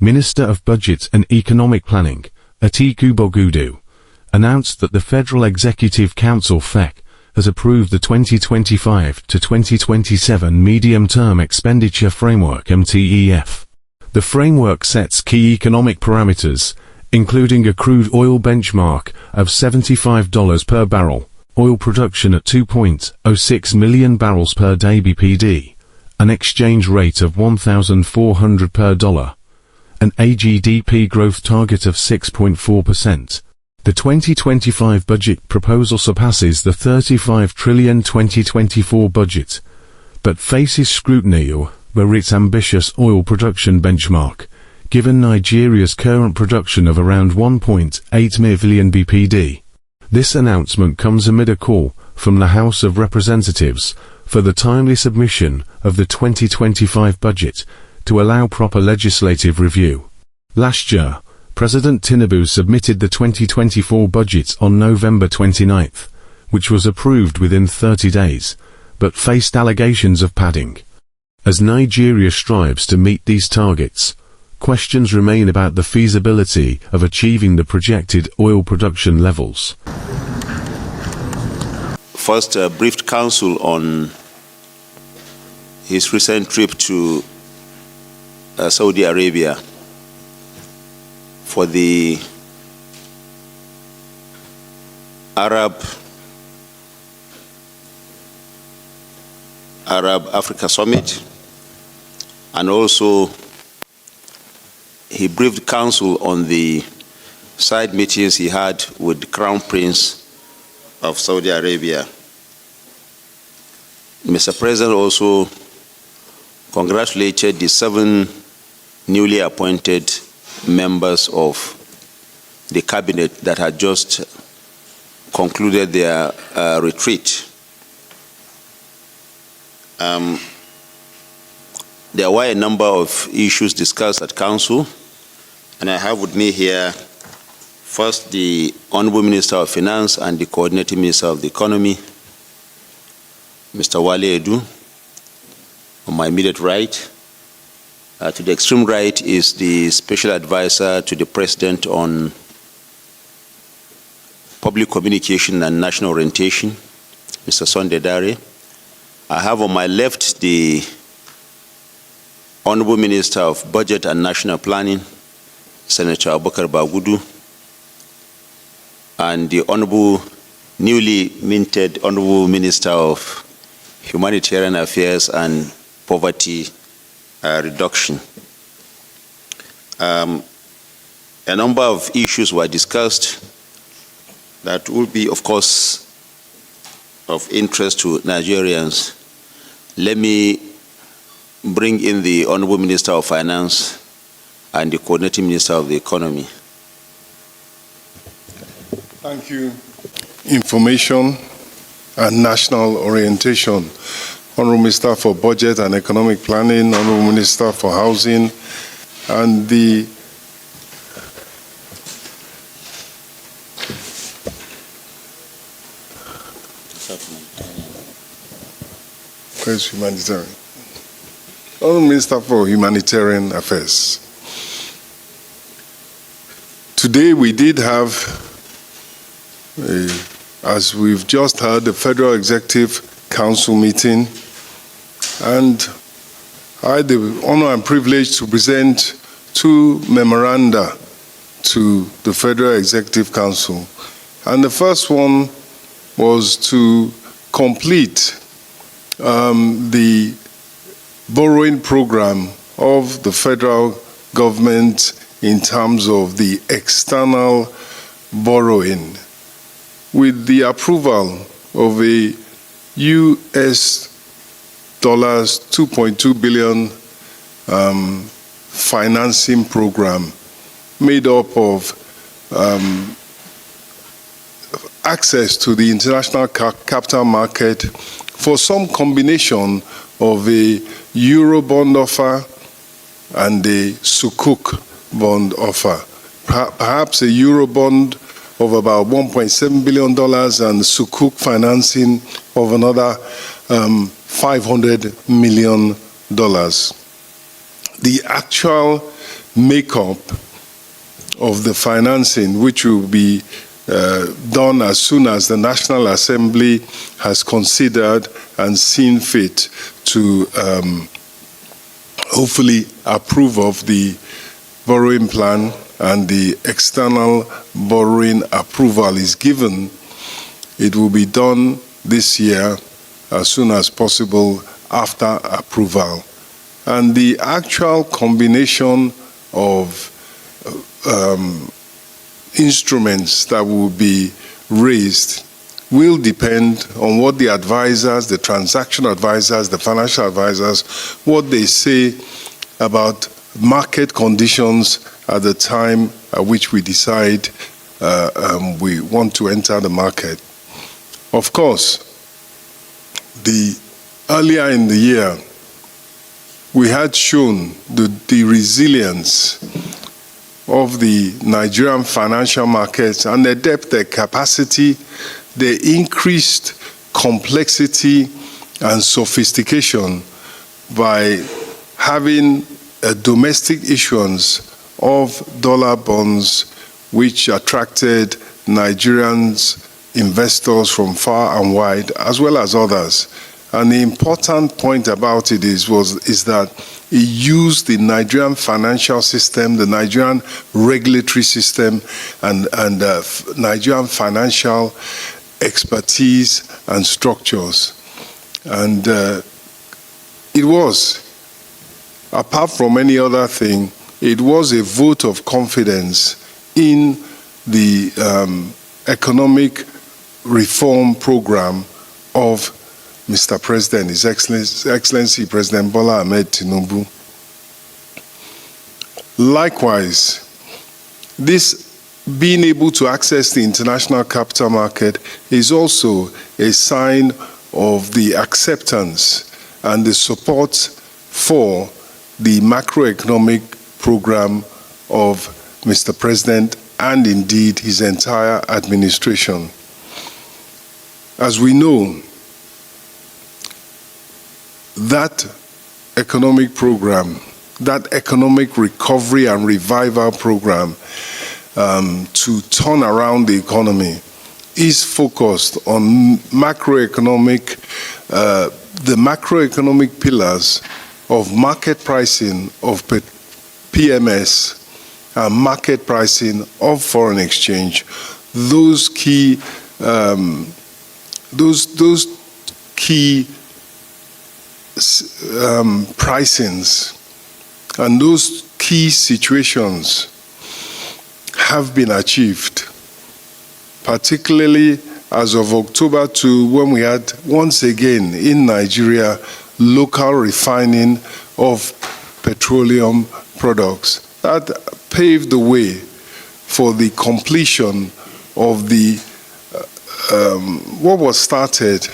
Minister of Budget and Economic Planning, Atiku Bagudu, announced that the Federal Executive Council FEC has approved the 2025 to 2027 Medium Term Expenditure Framework MTEF. The framework sets key economic parameters, including a crude oil benchmark of $75 per barrel, oil production at 2.06 million barrels per day BPD, an exchange rate of 1,400 per dollar, an GDP growth target of 6.4%. The 2025 budget proposal surpasses the 35 trillion 2024 budget, but faces scrutiny over its ambitious oil production benchmark, given Nigeria's current production of around 1.8 million BPD. This announcement comes amid a call from the House of Representatives for the timely submission of the 2025 budget to allow proper legislative review. Last year, President Tinubu submitted the 2024 budget on November 29, which was approved within 30 days, but faced allegations of padding. As Nigeria strives to meet these targets, questions remain about the feasibility of achieving the projected oil production levels. First, briefed Council on his recent trip to Saudi Arabia for the Arab Africa Summit, and also he briefed Council on the side meetings he had with the Crown Prince of Saudi Arabia. Mr. President also congratulated the 7 newly appointed members of the cabinet that had just concluded their retreat. There were a number of issues discussed at Council, and I have with me here first the Honorable Minister of Finance and the Coordinating Minister of the Economy, Mr. Wale Edu, on my immediate right. To the extreme right is the Special Advisor to the President on Public Communication and National Orientation, Mr. Sunday Dare. I have on my left the Honorable Minister of Budget and National Planning, Senator Atiku Bagudu, and the Honorable, newly minted Honorable Minister of Humanitarian Affairs and Poverty Reduction. A number of issues were discussed that will be, of course, of interest to Nigerians. Let me bring in the Honorable Minister of Finance and the Coordinating Minister of the Economy. Thank you. Information and National Orientation. Honorable Minister for Budget and Economic Planning, Honorable Minister for Housing, and the Humanitarian. Honorable Minister for Humanitarian Affairs. Today we did have, as we've just heard, the Federal Executive Council meeting, and I had the honor and privilege to present 2 memoranda to the Federal Executive Council. And the first one was to complete the borrowing program of the federal government in terms of the external borrowing, with the approval of a US dollars 2.2 billion financing program made up of access to the international capital market for some combination of a Euro bond offer and a Sukuk bond offer. Perhaps a Euro bond of about $1.7 billion and Sukuk financing of another $500 million. the actual makeup of the financing, which will be done as soon as the National Assembly has considered and seen fit to hopefully approve of the borrowing plan and the external borrowing approval is given. It will be done this year as soon as possible after approval. And the actual combination of instruments that will be raised will depend on what the advisors, the transaction advisors, the financial advisors, what they say about market conditions at the time at which we decide we want to enter the market. Of course, earlier in the year, we had shown the resilience of the Nigerian financial markets and their depth, their capacity, their increased complexity and sophistication by having a domestic issuance of dollar bonds which attracted Nigerians, investors from far and wide, as well as others. And the important point about it is that it used the Nigerian financial system, the Nigerian regulatory system, and Nigerian financial expertise and structures. And it was, apart from any other thing, it was a vote of confidence in the economic reform program of Mr. President, His Excellency President Bola Ahmed Tinubu. Likewise, this being able to access the international capital market is also a sign of the acceptance and the support for the macroeconomic program of Mr. President and indeed his entire administration. As we know, that economic program, that economic recovery and revival program to turn around the economy is focused on the macroeconomic pillars of market pricing of PMS and market pricing of foreign exchange. Those key pricings and those key situations have been achieved, particularly as of October 2, when we had once again in Nigeria local refining of petroleum products. That paved the way for the completion of what was started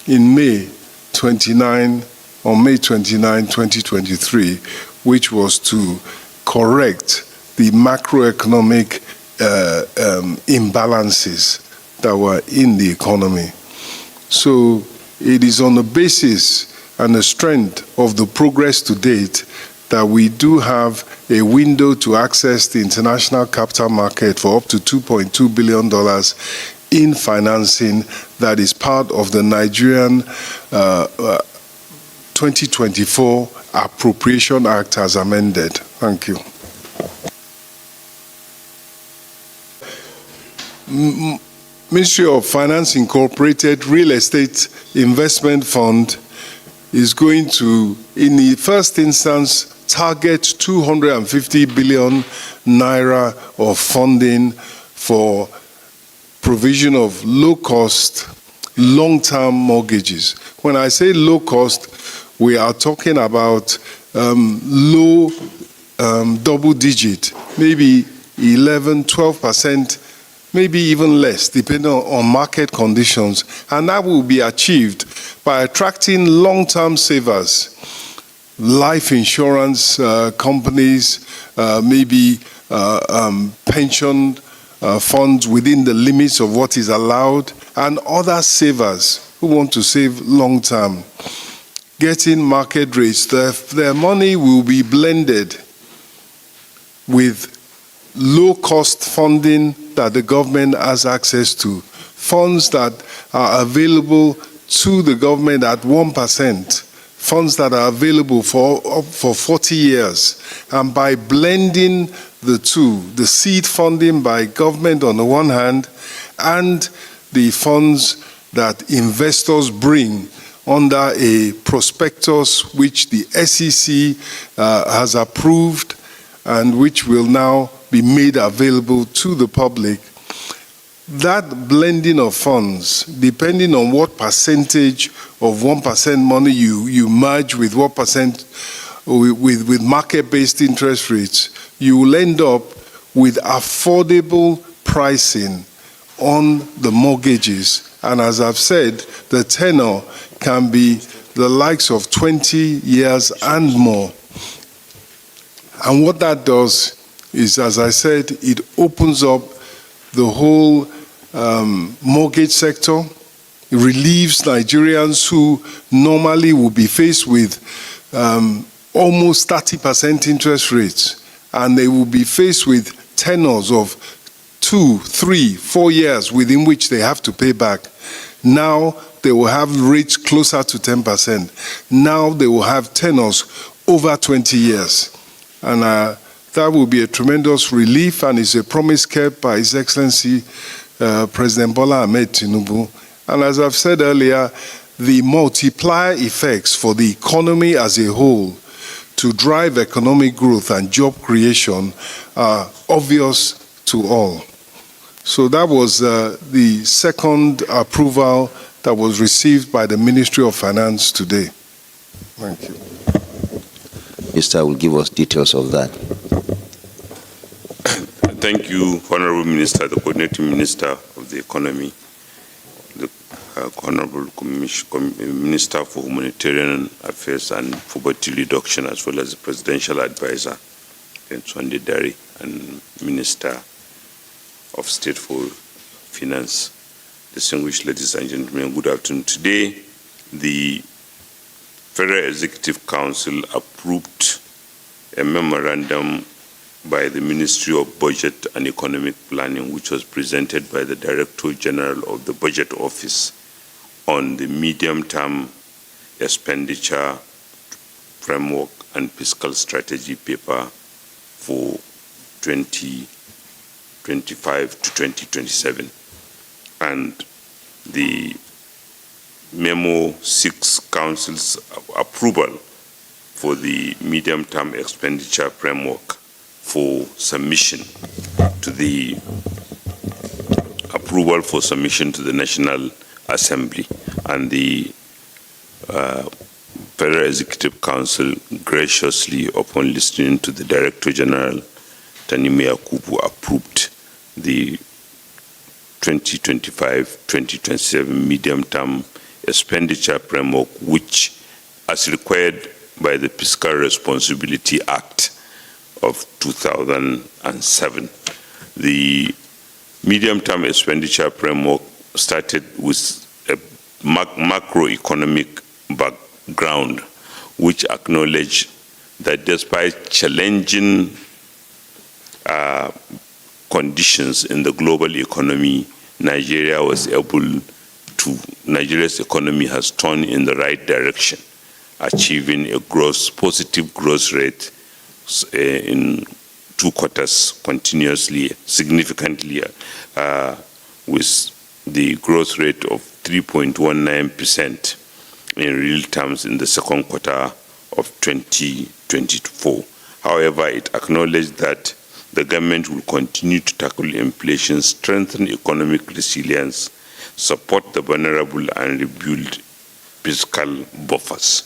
in May 29, 2023, which was to correct the macroeconomic imbalances that were in the economy. So it is on the basis and the strength of the progress to date that we do have a window to access the international capital market for up to $2.2 billion in financing that is part of the Nigerian 2024 Appropriation Act as amended. Thank you. Ministry of Finance Incorporated Real Estate Investment Fund is going to, in the first instance, target 250 billion naira of funding for provision of low-cost, long-term mortgages. When I say low-cost, we are talking about low double-digit, maybe 11, 12%, maybe even less, depending on market conditions. And that will be achieved by attracting long-term savers, life insurance companies, maybe pension funds within the limits of what is allowed, and other savers who want to save long-term, getting market rates. Their money will be blended with low-cost funding that the government has access to, funds that are available to the government at 1%, funds that are available for 40 years. And by blending the two, the seed funding by government on the one hand, and the funds that investors bring under a prospectus which the SEC has approved and which will now be made available to the public. That blending of funds, depending on what percentage of 1% money you merge with what percent with market-based interest rates, you will end up with affordable pricing on the mortgages. And as I've said, the tenor can be the likes of 20 years and more. And what that does is, as I said, it opens up the whole mortgage sector. It relieves Nigerians who normally will be faced with almost 30% interest rates, and they will be faced with tenors of 2, 3, 4 years within which they have to pay back. Now they will have rates closer to 10%. Now they will have tenors over 20 years. And that will be a tremendous relief, and is a promise kept by His Excellency President Bola Ahmed Tinubu. And as I've said earlier, the multiplier effects for the economy as a whole to drive economic growth and job creation are obvious to all. So that was the second approval that was received by the Ministry of Finance today. Thank you. Minister will give us details of that. Thank you, Honorable Minister, the Coordinating Minister of the Economy, the Honorable Minister for Humanitarian Affairs and Poverty Reduction, as well as the Presidential Advisor, Sunday Dari, and Minister of State for Finance. Distinguished ladies and gentlemen, good afternoon. Today, the Federal Executive Council approved a memorandum by the Ministry of Budget and Economic Planning, which was presented by the Director General of the Budget Office on the Medium Term Expenditure Framework and Fiscal Strategy paper for 2025 to 2027. And the Memo 6 Council's approval for the Medium Term Expenditure Framework for submission to the National Assembly. And the Federal Executive Council graciously, upon listening to the Director General, Tanimu Yakubu, approved the 2025-2027 Medium Term Expenditure Framework, which, as required by the Fiscal Responsibility Act of 2007. The Medium-Term Expenditure Framework started with a macroeconomic background, which acknowledged that despite challenging conditions in the global economy, Nigeria's economy has turned in the right direction, achieving a positive growth rate in 2 quarters continuously, significantly, with the growth rate of 3.19% in real terms in the second quarter of 2024. However, it acknowledged that the government will continue to tackle inflation, strengthen economic resilience, support the vulnerable, and rebuild fiscal buffers.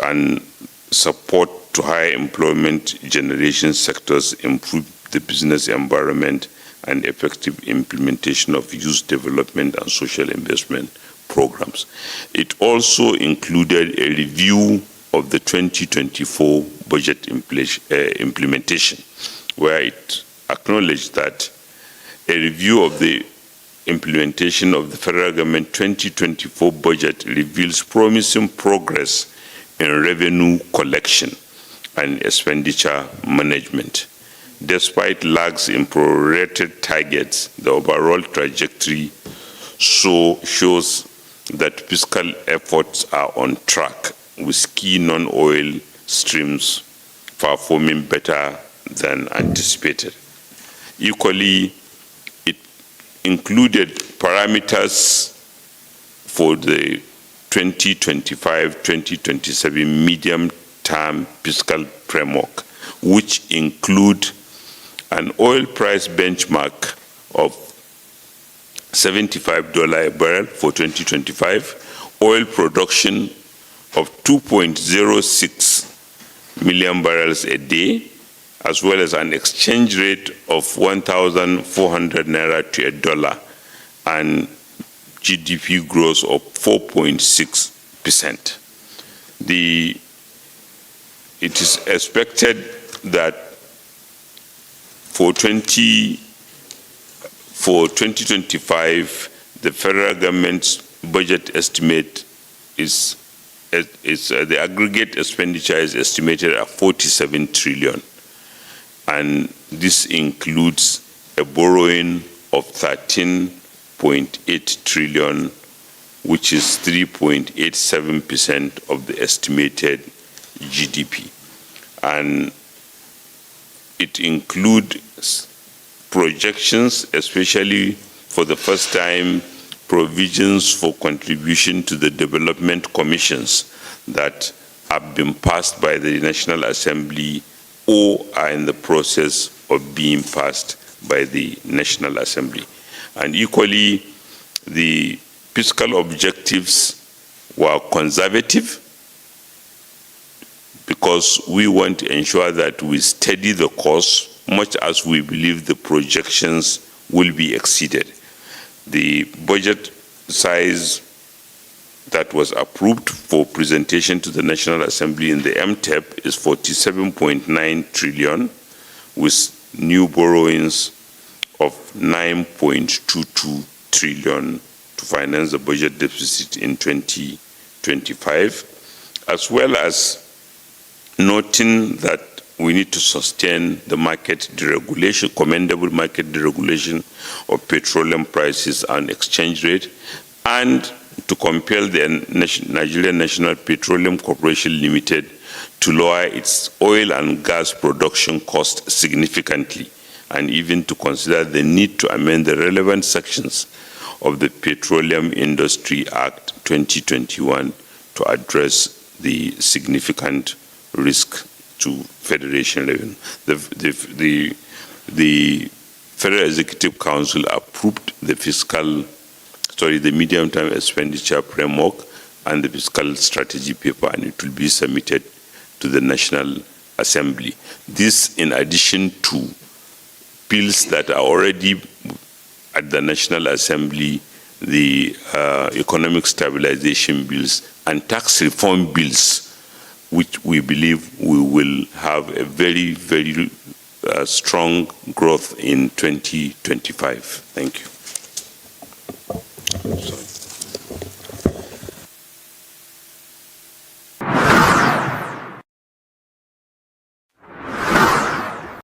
And support to higher employment generation sectors, improve the business environment, and effective implementation of youth development and social investment programs. It also included a review of the 2024 budget implementation, where it acknowledged that a review of the implementation of the federal government 2024 budget reveals promising progress in revenue collection and expenditure management. Despite lags in prorated targets, the overall trajectory shows that fiscal efforts are on track, with key non-oil streams performing better than anticipated. Equally, it included parameters for the 2025-2027 medium-term fiscal framework, which include an oil price benchmark of $75 a barrel for 2025, oil production of 2.06 million barrels a day, as well as an exchange rate of 1,400 naira to a dollar, and GDP growth of 4.6%. It is expected that for 2025, the federal government's budget estimate is the aggregate expenditure is estimated at 47 trillion. And this includes a borrowing of 13.8 trillion, which is 3.87% of the estimated GDP. And it includes projections, especially for the first time, provisions for contribution to the development commissions that have been passed by the National Assembly or are in the process of being passed by the National Assembly. And equally, the fiscal objectives were conservative because we want to ensure that we steady the course much as we believe the projections will be exceeded. The budget size that was approved for presentation to the National Assembly in the MTEF is 47.9 trillion, with new borrowings of 9.22 trillion to finance the budget deficit in 2025, as well as noting that we need to sustain the market deregulation, commendable market deregulation of petroleum prices and exchange rate, and to compel the Nigerian National Petroleum Corporation Limited to lower its oil and gas production cost significantly, and even to consider the need to amend the relevant sections of the Petroleum Industry Act 2021 to address the significant risk to Federation revenue. The Federal Executive Council approved the Medium Term Expenditure Framework and the Fiscal Strategy paper, and it will be submitted to the National Assembly. This, in addition to bills that are already at the National Assembly, the economic stabilization bills and tax reform bills, which we believe we will have a very, very strong growth in 2025. Thank you.